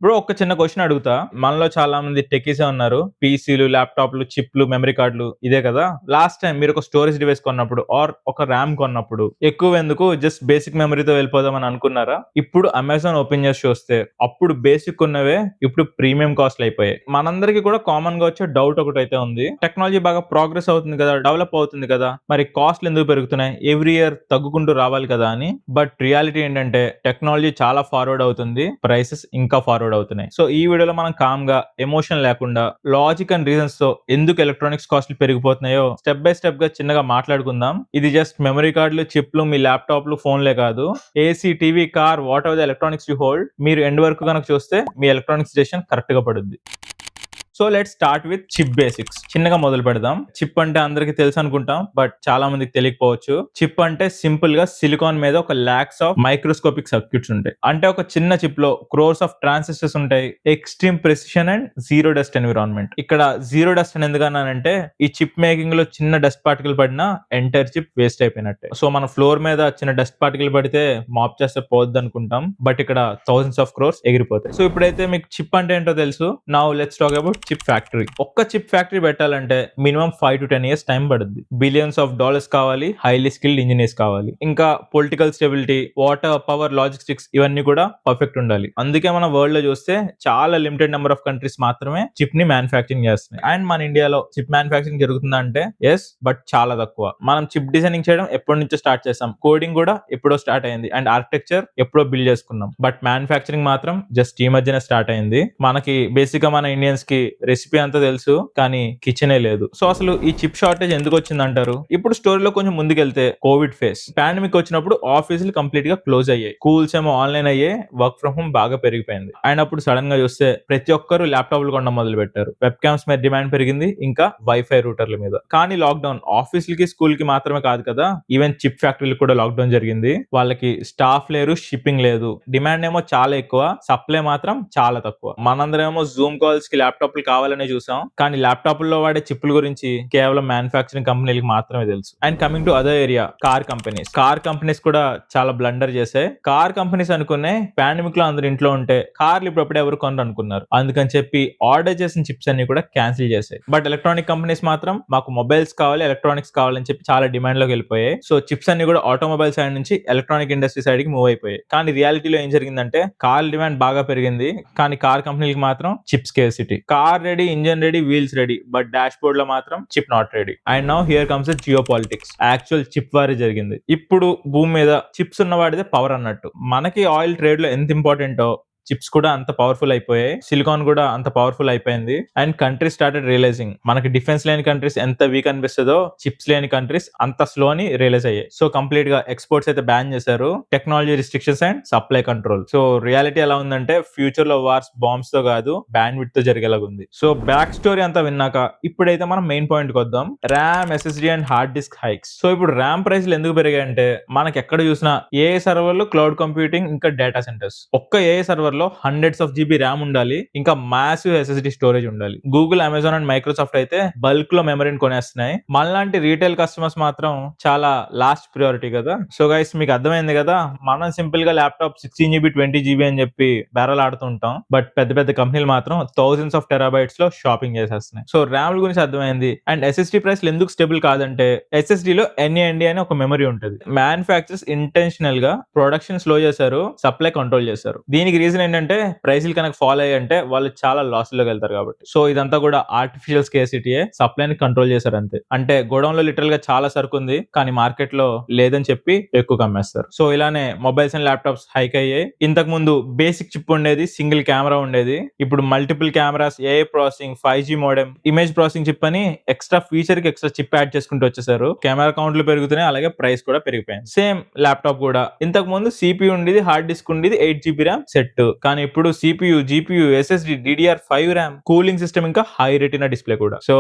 Bro ఒక చిన్న question అడుగుతా. మనలో చాలా మంది టెక్కీసే ఉన్నారు. పీసీలు, ల్యాప్‌టాప్‌లు, చిప్‌లు, మెమరీ కార్డ్‌లు ఇదే కదా! లాస్ట్ టైమ్ మీరొక స్టోరేజ్ డివైస్ కొన్నప్పుడు ఒక ర్యామ్ కొన్నప్పుడు ఎక్కువెందుకు జస్ట్ బేసిక్ మెమరీతో వెళ్ళిపోదాం అని అనుకున్నారా? ఇప్పుడు అమెజాన్ ఓపెన్ చేసి చూస్తే అప్పుడు బేసిక్ ఉన్నవే ఇప్పుడు ప్రీమియం కాస్ట్‌లయిపోయాయి. మనందరికీ కూడా కామన్‌గా వచ్చే డౌట్ ఒకటైతే ఉంది. టెక్నాలజీ బాగా ప్రోగ్రెస్ అవుతుంది కదా! డెవలప్ అవుతుంది కదా! మరి కాస్ట్‌లు ఎందుకు పెరుగుతున్నాయి? ఎవ్రీ ఇయర్ తగ్గుకుంటూ రావాలి కదా! అని. బట్ రియాలిటీ ఏంటంటే టెక్నాలజీ చాలా ఫార్వర్డ్ అవుతుంది. ప్రైసెస్ ఇంకా ఫార్వర్డ్ అవుతున్నాయి. సో ఈ వీడియోలో మనం కామ్‌గా ఎమోషన్ లేకుండా లాజిక్ అండ్ రీజన్స్‌తో ఎందుకు ఎలక్ట్రానిక్స్ కాస్ట్‌లు పెరిగిపోతున్నాయో స్టెప్ బై స్టెప్‌గా చిన్నగా మాట్లాడుకుందాం. ఇది జస్ట్ మెమరీ కార్డ్‌లు, చిప్‌లు, మీ ల్యాప్‌టాప్‌లు, ఫోన్‌లే కాదు. AC, TV, car what ever the electronics you hold మీరు ఎండ్ వరకు గనక చూస్తే మీ ఎలక్ట్రానిక్స్ డెసిషన్ కరెక్ట్‌గా పడుద్ది. So let's start with chip basics. చిన్నగా మొదలు పెడదాం. చిప్ అంటే అందరికి తెలుసు అనుకుంటాం. బట్ చాలా మందికి తెలియకపోవచ్చు. చిప్ అంటే సింపుల్ గా సిలికాన్ మీద ఒక లాక్స్ ఆఫ్ మైక్రోస్కోపిక్ సర్క్యూట్స్ ఉంటాయి. అంటే ఒక చిన్న చిప్ లో క్రోర్స్ ఆఫ్ ట్రాన్సిస్టర్స్ ఉంటాయి. Extreme precision and zero dust environment. ఇక్కడ జీరో డస్ట్ అని ఎందుకన్నానంటే ఈ చిప్ మేకింగ్ లో చిన్న డస్ట్ పార్టికల్ పడినా ఎంటైర్ చిప్ వేస్ట్ అయిపోయినట్టే. సో మన ఫ్లోర్ మీద చిన్న డస్ట్ పార్టికల్ పడితే మాప్ చేస్తే పోద్ది అనుకుంటాం. బట్ ఇక్కడ థౌసండ్స్ ఆఫ్ క్రోర్స్ ఎగిరిపోతాయి. సో ఇప్పుడైతే మీకు చిప్ అంటే ఏంటో తెలుసు. Now let's talk about chip factory. ఒక్క చిప్ ఫ్యాక్టరీ పెట్టాలంటే మినిమం 5 to 10 ఇయర్స్ టైం పడుద్ది. బిలియన్స్ ఆఫ్ డాలర్స్ కావాలి. హైలీ స్కిల్డ్ ఇంజనీర్స్ కావాలి. ఇంకా political stability, water, power, logistics ఇవన్నీ కూడా పర్ఫెక్ట్ ఉండాలి. అందుకే మన వరల్డ్ లో చూస్తే చాలా లిమిటెడ్ నెంబర్ ఆఫ్ కంట్రీస్ మాత్రమే చిప్ ని మ్యానుఫ్యాక్చరింగ్ చేస్తున్నాయి. అండ్ మన ఇండియాలో చిప్ మ్యానుఫ్యాక్చరింగ్ జరుగుతుందంటే ఎస్, బట్ చాలా తక్కువ. మనం చిప్ డిజైనింగ్ చేయడం ఎప్పటి నుంచో స్టార్ట్ చేసాం. కోడింగ్ కూడా ఎప్పుడో స్టార్ట్ అయింది. అండ్ ఆర్కిటెక్చర్ ఎప్పుడో బిల్డ్ చేసుకున్నాం. బట్ మ్యానుఫ్యాక్చరింగ్ మాత్రం జస్ట్ ఈ మధ్యనే స్టార్ట్ అయింది. మనకి బేసిక్ గా మన ఇండియన్స్ కి రెసిపీ అంతా తెలుసు, కానీ కిచెనే లేదు. సో అసలు ఈ చిప్ షార్టేజ్ ఎందుకు వచ్చింది అంటారు? ఇప్పుడు స్టోరీలో కొంచెం ముందుకెళ్తే కోవిడ్ ఫేస్ పాండమిక్ వచ్చినప్పుడు ఆఫీసులు కంప్లీట్ గా క్లోజ్ అయ్యాయి. స్కూల్స్ ఏమో ఆన్లైన్ అయ్యే, వర్క్ ఫ్రమ్ హోమ్ బాగా పెరిగిపోయింది. అండ్ అప్పుడు సడన్ గా చూస్తే ప్రతి ఒక్కరు ల్యాప్టాప్లు కొనడం మొదలు పెట్టారు. వెబ్ క్యామ్స్ మీద డిమాండ్ పెరిగింది, ఇంకా వైఫై రూటర్ల మీద. కానీ లాక్డౌన్ ఆఫీసులకి, స్కూల్ కి మాత్రమే కాదు కదా, ఈవెన్ చిప్ ఫ్యాక్టరీలకు కూడా లాక్డౌన్ జరిగింది. వాళ్ళకి స్టాఫ్ లేరు, షిప్పింగ్ లేదు. డిమాండ్ ఏమో చాలా ఎక్కువ, సప్లై మాత్రం చాలా తక్కువ. మనందరేమో జూమ్ కాల్స్ కి ల్యాప్టాప్లు కావాలనే చూసాం, కానీ ల్యాప్టాప్ల్లో వాడే చిప్పుల గురించి కేవలం మ్యానుఫ్యాక్చరింగ్ కంపెనీలకు మాత్రమే తెలుసు. And coming to other area, car companies కూడా చాలా బ్లండర్ చేశాయి. కార్ కంపెనీస్ అనుకునే పాండమిక్ లో అందరు ఇంట్లో ఉంటే కార్లు ఇప్పుడు ఎవరు కొనరు అనుకున్నారు. అందుకని చెప్పి ఆర్డర్ చేసిన చిప్స్ అన్ని కూడా క్యాన్సిల్ చేశాయి. బట్ ఎలక్ట్రానిక్ కంపెనీస్ మాత్రం మాకు మొబైల్స్ కావాలి, ఎలక్ట్రానిక్స్ కావాలని చెప్పి చాలా డిమాండ్ లోకి వెళ్ళిపోయాయి. సో చిప్స్ అన్ని కూడా ఆటోమొబైల్ సైడ్ నుంచి ఎలక్ట్రానిక్ ఇండస్ట్రీ సైడ్ కి మూవ్ అయిపోయాయి. కానీ రియాలిటీలో ఏం జరిగిందంటే కార్ డిమాండ్ బాగా పెరిగింది, కానీ కార్ కంపెనీలకు మాత్రం chip scarcity. Car ready, engine ready, wheels ready, but dash board లో మాత్రం chip not ready. And now here comes the geo politics. Actual chip వారే జరిగింది. ఇప్పుడు భూమి మీద చిప్స్ ఉన్నవాడిదే పవర్ అన్నట్టు. మనకి ఆయిల్ ట్రేడ్ లో ఎంత ఇంపార్టెంటో చిప్స్ కూడా అంత పవర్ఫుల్ అయిపోయాయి. సిలికాన్ కూడా అంత పవర్ఫుల్ అయిపోయింది. అండ్ కంట్రీస్ స్టార్టెడ్ రియలైజింగ్ మనకి డిఫెన్స్ లేని కంట్రీస్ ఎంత వీక్ అనిపిస్తుందో చిప్స్ లేని కంట్రీస్ అంత స్లో అని రియలైజ్ అయ్యాయి. సో కంప్లీట్ గా ఎక్స్పోర్ట్స్ అయితే బ్యాన్ చేశారు. Technology restrictions and supply control. So reality ఎలా ఉందంటే ఫ్యూచర్ లో వార్స్ బాంబ్స్ తో కాదు, బ్యాండ్ విత్ తో జరిగేలాగా ఉంది. సో బ్యాక్ స్టోరీ అంతా విన్నాక ఇప్పుడైతే మనం మెయిన్ పాయింట్ కి వద్దాం. RAM, SSD and hard disk hikes. So ఇప్పుడు ర్యామ్ ప్రైస్లు ఎందుకు పెరిగాయంటే మనకి ఎక్కడ చూసినా ఏఐ సర్వర్లు, క్లౌడ్ కంప్యూటింగ్, ఇంకా డేటా సెంటర్స్. ఒక్క ఏఐ సర్వర్ లో హండ్రెడ్స్ ఆఫ్ జీబీ ర్యామ్ ఉండాలి, ఇంకా మాసివ్ ఎస్ఎస్డి స్టోరేజ్ ఉండాలి. గూగుల్, అమెజాన్ అండ్ మైక్రోసాఫ్ట్ అయితే బల్క్ లో మెమరీని కొనేస్తున్నాయి. మనలాంటి రీటైల్ కస్టమర్స్ మాత్రం చాలా లాస్ట్ ప్రియారిటీ కదా. సో గైస్ మీకు అర్థమైంది కదా, మనం సింపుల్ గా ల్యాప్టాప్ 16 జీబీ 20 జీబీ అని చెప్పి బేరాలు ఆడుతూ ఉంటాం. బట్ పెద్ద పెద్ద కంపెనీలు మాత్రం థౌసండ్స్ ఆఫ్ టెరాబైట్స్ లో షాపింగ్ చేసేస్తున్నాయి. సో ర్యామ్ గురించి అర్థమైంది. అండ్ ఎస్ఎస్డి ప్రైస్ ఎందుకు స్టేబుల్ కాదంటే ఎస్ఎస్డి లో ఎన్ఏఎన్డి అని ఒక మెమరీ ఉంటుంది. మ్యానుఫ్యాక్చరర్స్ ఇంటెన్షనల్ గా ప్రొడక్షన్ స్లో చేశారు, సప్లై కంట్రోల్ చేశారు. దీనికి రీజన్ ఏంటంటే ప్రైస్లు కనుక ఫాలో అయ్యంటే వాళ్ళు చాలా లాస్ లోకి వెళ్తారు కాబట్టి. సో ఇదంతా కూడా ఆర్టిఫిషియల్ స్కేర్సిటీయే, సప్లైని కంట్రోల్ చేశారు అంతే. అంటే గోడౌన్ లో లిటరల్ గా చాలా సరుకు ఉంది, కానీ మార్కెట్ లో లేదని చెప్పి ఎక్కువ అమ్మేస్తారు. సో ఇలానే మొబైల్స్ అండ్ ల్యాప్టాప్స్ హైక్ అయ్యాయి. ఇంతకు ముందు బేసిక్ చిప్ ఉండేది, సింగిల్ కెమెరా ఉండేది. ఇప్పుడు multiple cameras, AI processing, 5G modem, image processing chip అని ఎక్స్ట్రా ఫీచర్ కి ఎక్స్ట్రా చిప్ యాడ్ చేసుకుంటూ వచ్చేసారు. కెమెరా కౌంట్లు పెరుగుతున్నాయి, అలాగే ప్రైస్ కూడా పెరిగిపోయింది. సేమ్ ల్యాప్టాప్ కూడా ఇంతకు ముందు సిపియూ ఉండేది, హార్డ్ డిస్క్ ఉండేది, 8 GB ర్యామ్ సెట్. కానీ ఇప్పుడు CPU, GPU, SSD, DDR5 RAM, cooling system, ఇంకా హై రెటినా డిస్ప్లే కూడా. సో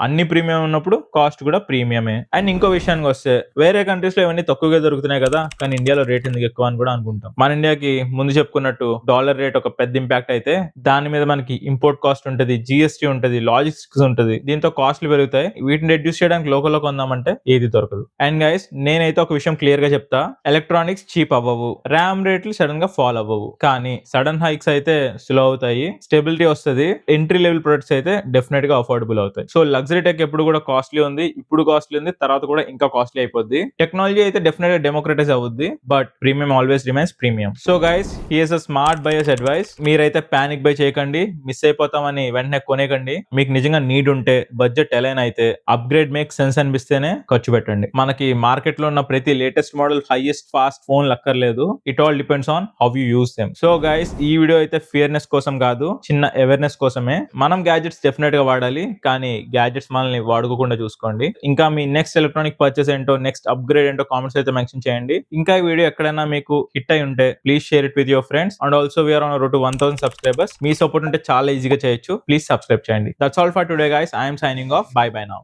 అన్ని ప్రీమియం ఉన్నప్పుడు కాస్ట్ కూడా ప్రీమియమే. అండ్ ఇంకో విషయానికి వస్తే వేరే కంట్రీస్ లో ఇవన్నీ తక్కువగా దొరుకుతున్నాయి కదా, కానీ ఇండియాలో రేట్ ఎందుకు ఎక్కువ అని కూడా అనుకుంటాం. మన ఇండియాకి ముందు చెప్పుకున్నట్టు డాలర్ రేట్ ఒక పెద్ద ఇంపాక్ట్ అయితే దాని మీద మనకి ఇంపోర్ట్ కాస్ట్ ఉంటది, జిఎస్టీ ఉంటది, లాజిస్టిక్స్ ఉంటది. దీంతో కాస్ట్లు పెరుగుతాయి. వీటిని రెడ్యూస్ చేయడానికి లోకల్లో కొందామంటే ఏది దొరకదు. అండ్ గైస్ నేనైతే ఒక విషయం క్లియర్ గా చెప్తా, ఎలక్ట్రానిక్స్ చీప్ అవ్వవు, ర్యామ్ రేట్లు సడన్ గా ఫాల్ అవ్వవు, కానీ సడన్ హైక్స్ అయితే స్లో అవుతాయి, స్టెబిలిటీ వస్తది. ఎంట్రీ లెవెల్ ప్రొడక్ట్స్ అయితే డెఫినెట్ గా అఫోర్డబుల్ అవుతాయి. సో లగ్జరీ టెక్ ఎప్పుడు కూడా కాస్ట్లీ ఉంది, ఇప్పుడు కాస్ట్లీ ఉంది, తర్వాత కూడా ఇంకా కాస్ట్లీ అయిపోద్ది. టెక్నాలజీ అయితే డెఫినెట్ గా డెమోక్రటైజ్ అవుద్ది, but premium always remains premium. So guys, here's a smart buyer's advice. మీరైతే పానిక్ బై చేయకండి, మిస్ అయిపోతామని వెంటనే కొనేకండి. మీకు నిజంగా నీడ్ ఉంటే, బడ్జెట్ అలైన్ అయితే, అప్గ్రేడ్ మేక్ సెన్స్ అనిపిస్తేనే ఖర్చు పెట్టండి. మనకి మార్కెట్ లో ఉన్న ప్రతి latest model highest fast phone లక్కర్లేదు. It all depends on how you use them. So guys, ఈ వీడియో అయితే ఫియర్నెస్ కోసం కాదు, చిన్న అవేర్నెస్ కోసమే. మనం గ్యాడ్జెట్స్ డెఫినెట్ గా వాడాలి, కానీ గ్యాడ్జెట్స్ మనల్ని వాడుకోకుండా చూసుకోండి. ఇంకా మీ నెక్స్ట్ ఎలక్ట్రానిక్ పర్చేస్ ఏంటో, నెక్స్ట్ అప్గ్రేడ్ ఏంటో కామెంట్స్ అయితే మెన్షన్ చేయండి. ఇంకా ఈ వీడియో ఎక్కడైనా మీకు హిట్ అయి ఉంటే please share it with your friends. And also we're on road to 1000 subscribers. మీ సపోర్ట్ ఉంటే చాలా ఈజీగా చేయొచ్చు. ప్లీజ్ సబ్స్క్రైబ్ చేయండి. That's all for today guys. I'm signing off. Bye bye now.